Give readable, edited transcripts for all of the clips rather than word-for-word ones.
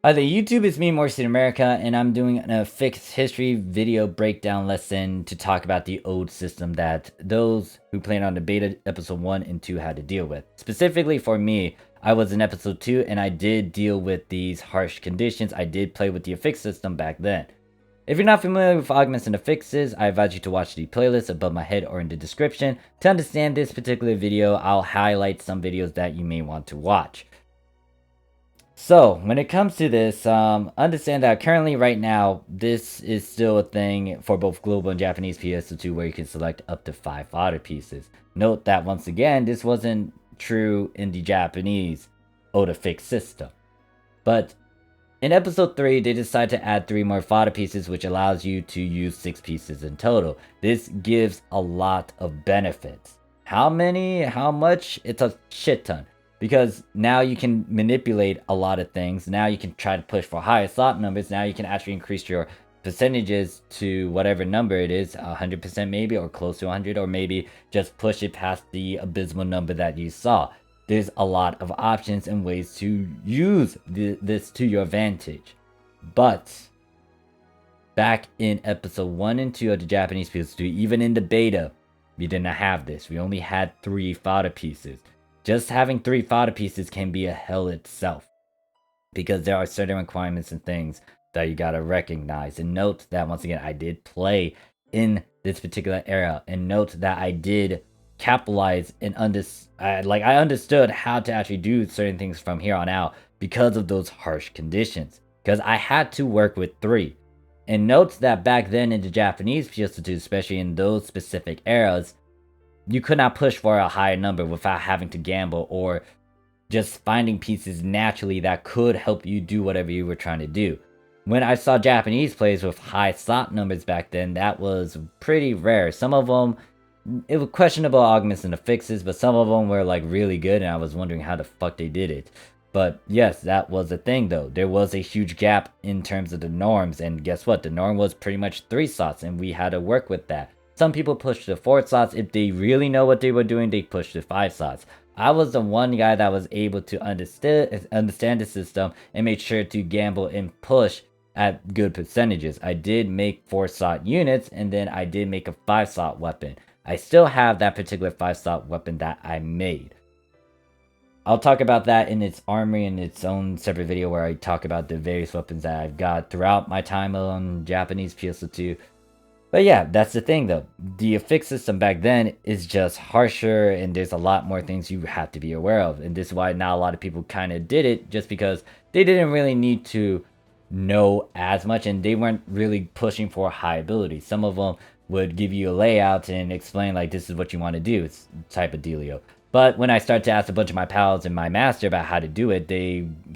Hi there, YouTube. It's me, Morphsuit America, and I'm doing an Affix history video breakdown lesson to talk about the old system that those who played on the beta episode 1 and 2 had to deal with. Specifically for me, I was in episode 2 and I did deal with these harsh conditions. I did play with the Affix system back then. If you're not familiar with augments and affixes, I advise you to watch the playlist above my head or in the description. To understand this particular video, I'll highlight some videos that you may want to watch. So, when it comes to this, understand that currently, right now, this is still a thing for both global and Japanese PSO2 where you can select up to 5 fodder pieces. Note that once again, this wasn't true in the Japanese Affix system. But in episode 3, they decided to add 3 more fodder pieces, which allows you to use 6 pieces in total. This gives a lot of benefits. How many? How much? It's a shit ton. Because now you can manipulate a lot of things. Now you can try to push for higher slot numbers. Now you can actually increase your percentages to whatever number it is, 100% maybe, or close to 100, or maybe just push it past the abysmal number that you saw. There's a lot of options and ways to use this to your advantage. But back in episode 1 and 2 of the Japanese PS2, even in the beta, we didn't have this. We only had 3 fodder pieces. Just having 3 fodder pieces can be a hell itself, because there are certain requirements and things that you gotta recognize. And note that once again, I did play in this particular era, and note that I did capitalize and I understood how to actually do certain things from here on out because of those harsh conditions, because I had to work with 3. And note that back then in the Japanese PS2, especially in those specific eras, you could not push for a higher number without having to gamble or just finding pieces naturally that could help you do whatever you were trying to do. When I saw Japanese players with high slot numbers back then, that was pretty rare. Some of them, it was questionable augments and affixes, but some of them were like really good, and I was wondering how the fuck they did it. But yes, that was a thing though. There was a huge gap in terms of the norms, and guess what? The norm was pretty much 3 slots, and we had to work with that. Some people push to 4 slots. If they really know what they were doing, they push to 5 slots. I was the one guy that was able to understand the system and made sure to gamble and push at good percentages. I did make 4 slot units, and then I did make a 5 slot weapon. I still have that particular 5 slot weapon that I made. I'll talk about that in its armory in its own separate video where I talk about the various weapons that I've got throughout my time on Japanese PSO2. But yeah, that's the thing though. The affix system back then is just harsher, and there's a lot more things you have to be aware of. And this is why now a lot of people kind of did it, just because they didn't really need to know as much, and they weren't really pushing for high ability. Some of them would give you a layout and explain like, this is what you want to do. It's type of dealio. But when I started to ask a bunch of my pals and my master about how to do it,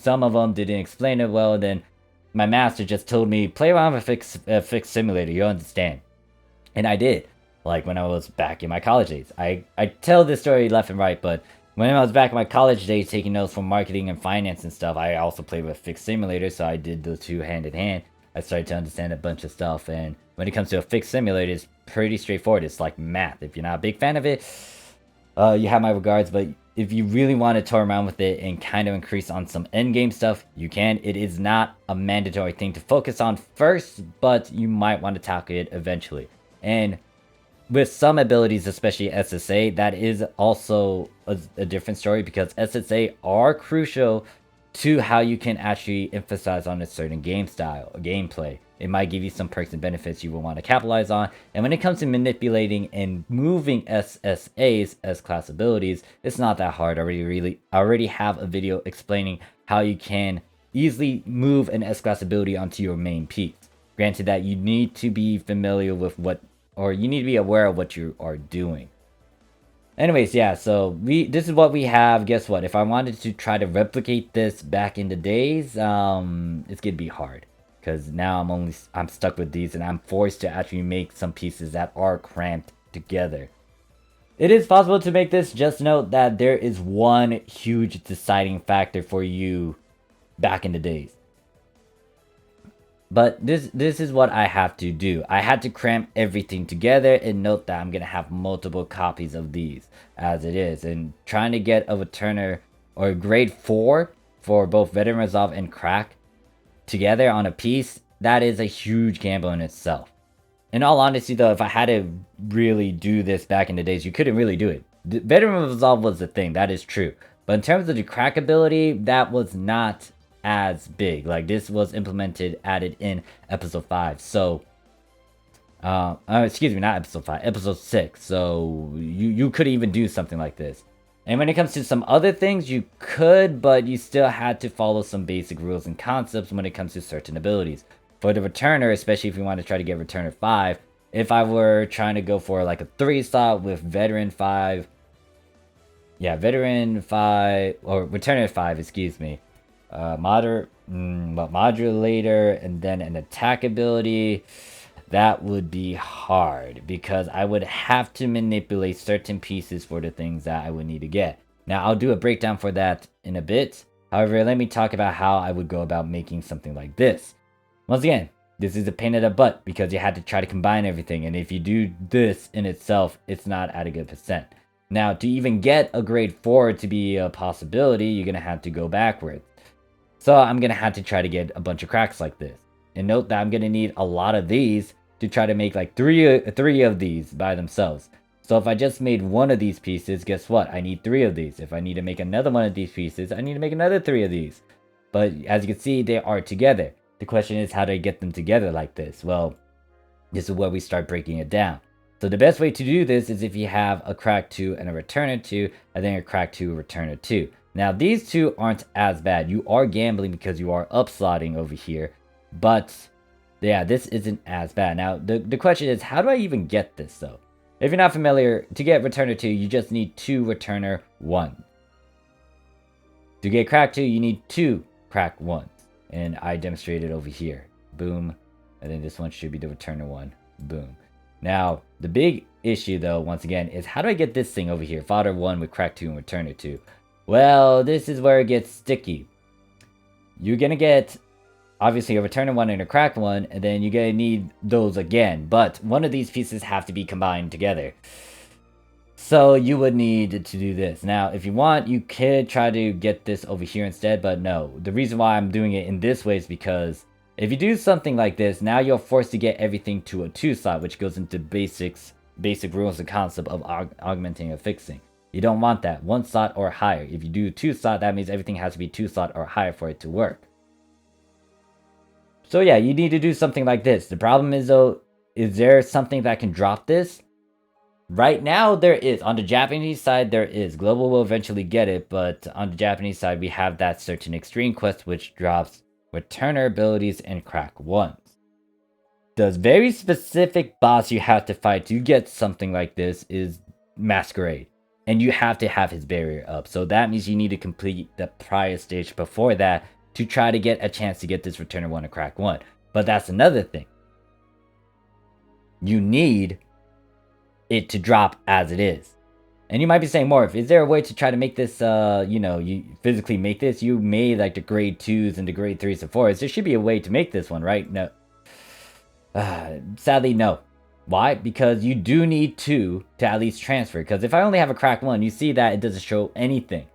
some of them didn't explain it well. Then my master just told me, play around with Affix Simulator, you'll understand. And I did, like when I was back in my college days. I tell this story left and right, but when I was back in my college days taking notes from marketing and finance and stuff, I also played with Affix Simulator, so I did the 2 hand in hand. I started to understand a bunch of stuff, and when it comes to Affix Simulator, it's pretty straightforward. It's like math. If you're not a big fan of it, you have my regards, but if you really want to toy around with it and kind of increase on some endgame stuff, you can. It is not a mandatory thing to focus on first, but you might want to tackle it eventually. And with some abilities, especially SSA, that is also a different story, because SSA are crucial to how you can actually emphasize on a certain game style, gameplay. It might give you some perks and benefits you will want to capitalize on. And when it comes to manipulating and moving SSAs, S-class abilities, it's not that hard. I already have a video explaining how you can easily move an S-class ability onto your main piece. Granted that you need to be familiar with you need to be aware of what you are doing. Anyways, yeah, so this is what we have. Guess what? If I wanted to try to replicate this back in the days, it's gonna be hard, because now I'm stuck with these, and I'm forced to actually make some pieces that are cramped together. It is possible to make this. Just note that there is one huge deciding factor for you back in the days. But this is what I have to do. I had to cramp everything together, and note that I'm going to have multiple copies of these as it is. And trying to get a returner or grade 4 for both Veteran Resolve and Crack together on a piece, that is a huge gamble in itself. In all honesty, though, if I had to really do this back in the days, you couldn't really do it. The Veteran Resolve was the thing, that is true. But in terms of the crack ability, that was not as big. Like, this was implemented, added in episode 5. So, excuse me, not episode 5, episode 6. So, you could even do something like this. And when it comes to some other things, you could, but you still had to follow some basic rules and concepts when it comes to certain abilities. For the returner, especially if you want to try to get returner 5, if I were trying to go for like a 3-slot with veteran 5, yeah, veteran 5, or returner 5, excuse me, modulator, and then an attack ability, that would be hard because I would have to manipulate certain pieces for the things that I would need to get. Now, I'll do a breakdown for that in a bit. However, let me talk about how I would go about making something like this. Once again, this is a pain in the butt because you had to try to combine everything, and if you do this in itself, it's not at a good percent. Now, to even get a grade 4 to be a possibility, you're going to have to go backwards. So I'm going to have to try to get a bunch of cracks like this. And note that I'm going to need a lot of these to try to make like three of these by themselves. So if I just made one of these pieces, guess what? I need 3 of these. If I need to make another one of these pieces, I need to make another 3 of these. But as you can see, they are together. The question is, how do I get them together like this? Well, this is where we start breaking it down. So the best way to do this is if you have a crack 2 and a returner 2, and then a crack 2, returner 2. Now, these two aren't as bad. You are gambling because you are upslotting over here. But, yeah, this isn't as bad. Now, the question is, how do I even get this, though? If you're not familiar, to get returner 2, you just need 2 returner 1. To get crack 2, you need 2 crack 1s. And I demonstrated over here. Boom. And then this one should be the returner 1. Boom. Now, the big issue, though, once again, is how do I get this thing over here? Fodder 1 with crack 2 and returner 2. Well, this is where it gets sticky. You're going to get, obviously, a returner 1 and a crack 1, and then you're going to need those again. But one of these pieces have to be combined together. So you would need to do this. Now, if you want, you could try to get this over here instead, but no. The reason why I'm doing it in this way is because if you do something like this, now you're forced to get everything to a 2-slot, which goes into basic rules and concept of augmenting or fixing. You don't want that. 1-slot or higher. If you do 2-slot, that means everything has to be 2-slot or higher for it to work. So yeah, you need to do something like this. The problem is, though, is there something that can drop this? Right now, there is. On the Japanese side, there is. Global will eventually get it, but on the Japanese side, we have that certain extreme quest, which drops returner abilities and crack 1s. The very specific boss you have to fight to get something like this is Masquerade. And you have to have his barrier up. So that means you need to complete the prior stage before that to try to get a chance to get this returner 1 and crack 1. But that's another thing. You need it to drop as it is. And you might be saying, Morph, is there a way to try to make this, you physically make this? You made like the grade 2s and the grade 3s and 4s. There should be a way to make this one, right? No. Sadly, no. Why? Because you do need 2 to at least transfer. Because if I only have a crack 1, you see that it doesn't show anything.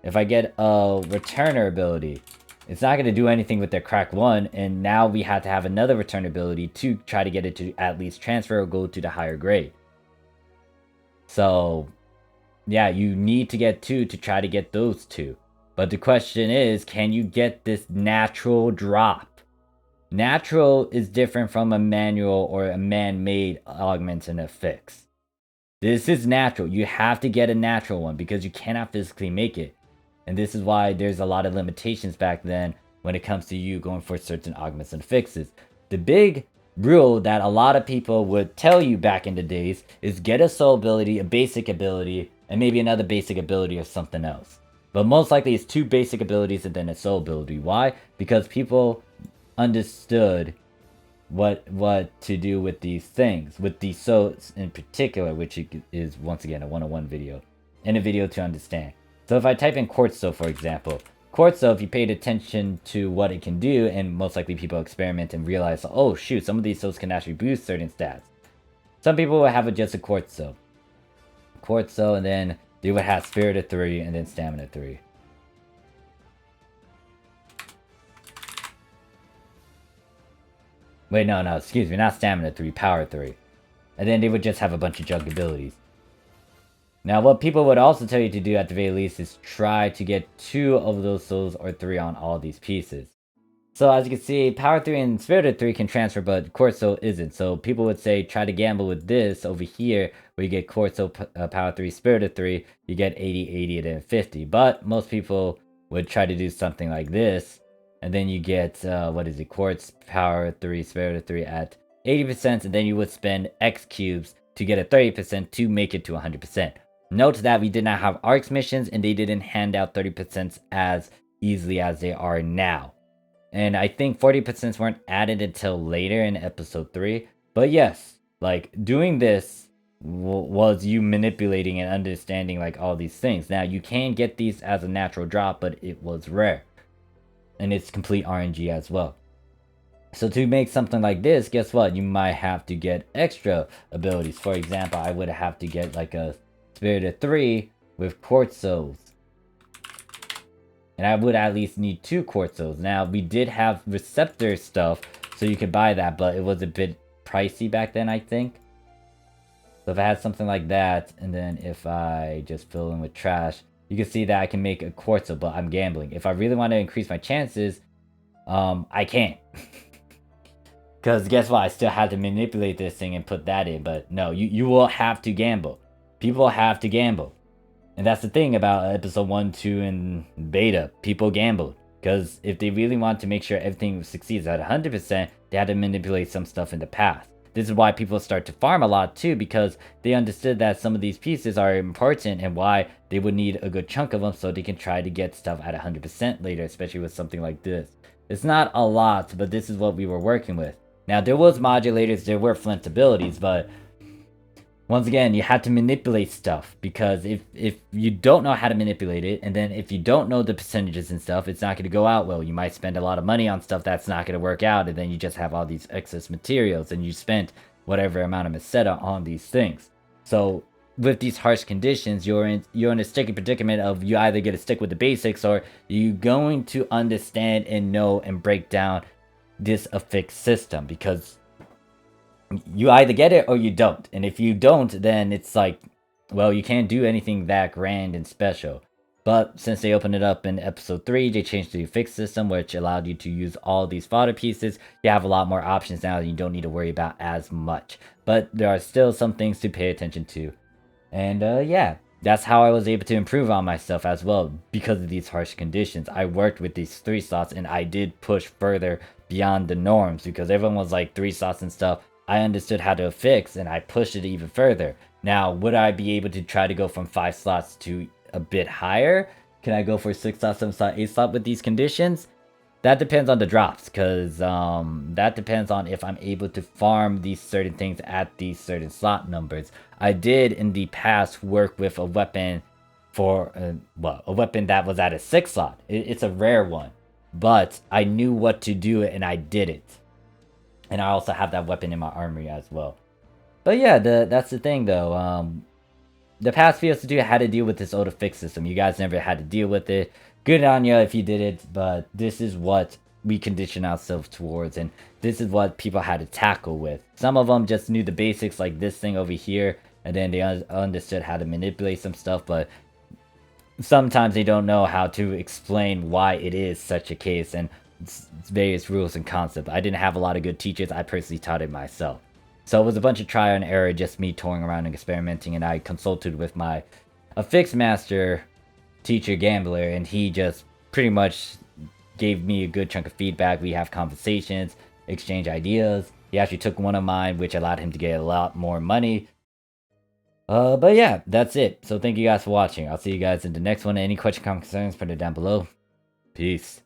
If I get a returner ability, it's not going to do anything with their crack 1. And now we have to have another return ability to try to get it to at least transfer or go to the higher grade. So, yeah, you need to get 2 to try to get those 2. But the question is, can you get this natural drop? Natural is different from a manual or a man-made augment and affix. This is natural. You have to get a natural one because you cannot physically make it. And this is why there's a lot of limitations back then when it comes to you going for certain augments and affixes. The big rule that a lot of people would tell you back in the days is get a soul ability, a basic ability, and maybe another basic ability or something else. But most likely it's 2 basic abilities and then a soul ability. Why? Because people understood what to do with these things, with these souls in particular, which is once again a 101 video, and a video to understand. So if I type in quartz soul, for example, quartz soul, if you paid attention to what it can do, and most likely people experiment and realize, oh shoot, some of these souls can actually boost certain stats. Some people will have just a quartz soul, and then they would have spirit of 3 and then stamina 3. Wait, no, excuse me, not stamina 3, power 3. And then they would just have a bunch of junk abilities. Now, what people would also tell you to do at the very least is try to get 2 of those souls or 3 on all these pieces. So as you can see, Power 3 and Spirit 3 can transfer, but Corso isn't. So people would say try to gamble with this over here, where you get Corso Power 3, Spirit 3, you get 80, 80, and then 50. But most people would try to do something like this, and then you get, what is it, Quartz Power 3, Spirit 3 at 80%, and then you would spend X cubes to get a 30% to make it to 100%. Note that we did not have ARCs missions, and they didn't hand out 30% as easily as they are now. And I think 40% weren't added until later in episode 3. But yes, like, doing this was you manipulating and understanding, like, all these things. Now, you can get these as a natural drop, but it was rare. And it's complete RNG as well. So to make something like this, guess what? You might have to get extra abilities. For example, I would have to get, like, a Spirit of 3 with Quartzos. And I would at least need 2 Quartzos. Now, we did have receptor stuff, so you could buy that, but it was a bit pricey back then, I think. So if I had something like that, and then if I just fill in with trash, you can see that I can make a Quartzo, but I'm gambling. If I really want to increase my chances, I can't. Because guess what? I still had to manipulate this thing and put that in, but no, you will have to gamble. People have to gamble. And that's the thing about episode 1, 2, and beta. People gambled. Because if they really want to make sure everything succeeds at 100%, they had to manipulate some stuff in the past. This is why people start to farm a lot too, because they understood that some of these pieces are important and why they would need a good chunk of them so they can try to get stuff at 100% later, especially with something like this. It's not a lot, but this is what we were working with. Now, there was modulators, there were flint abilities, but once again, you have to manipulate stuff, because if you don't know how to manipulate it, and then if you don't know the percentages and stuff, it's not going to go out well. You might spend a lot of money on stuff that's not going to work out, and then you just have all these excess materials, and you spent whatever amount of Meseta on these things. So with these harsh conditions, you're in a sticky predicament of you either get to stick with the basics, or you're going to understand and know and break down this Affix system, because you either get it or you don't. And if you don't, then it's like, well, you can't do anything that grand and special. But since they opened it up in episode 3, they changed the Affix system, which allowed you to use all these fodder pieces. You have a lot more options now, and you don't need to worry about as much. But there are still some things to pay attention to. And yeah, that's how I was able to improve on myself as well, because of these harsh conditions. I worked with these 3 slots, and I did push further beyond the norms, because everyone was like 3 slots and stuff. I understood how to affix, and I pushed it even further. Now, would I be able to try to go from 5 slots to a bit higher? Can I go for 6 slot, 7 slot, 8 slot with these conditions? That depends on the drops, because that depends on if I'm able to farm these certain things at these certain slot numbers. I did in the past work with a weapon for, a weapon that was at a 6 slot. It's a rare one, but I knew what to do and I did it. And I also have that weapon in my armory as well. But yeah, that's the thing though. The past PSO2 had to deal with this old Affix system. You guys never had to deal with it. Good on you if you did it, but this is what we condition ourselves towards, and this is what people had to tackle with. Some of them just knew the basics, like this thing over here, and then they understood how to manipulate some stuff, but sometimes they don't know how to explain why it is such a case, and various rules and concepts. I didn't have a lot of good teachers. I personally taught it myself. So it was a bunch of trial and error, just me touring around and experimenting, and I consulted with my Affix master teacher Gambler, and he just pretty much gave me a good chunk of feedback. We have conversations, exchange ideas. He actually took one of mine, which allowed him to get a lot more money. But yeah, that's it. So thank you guys for watching. I'll see you guys in the next one. Any questions, comments, concerns, put it down below. Peace.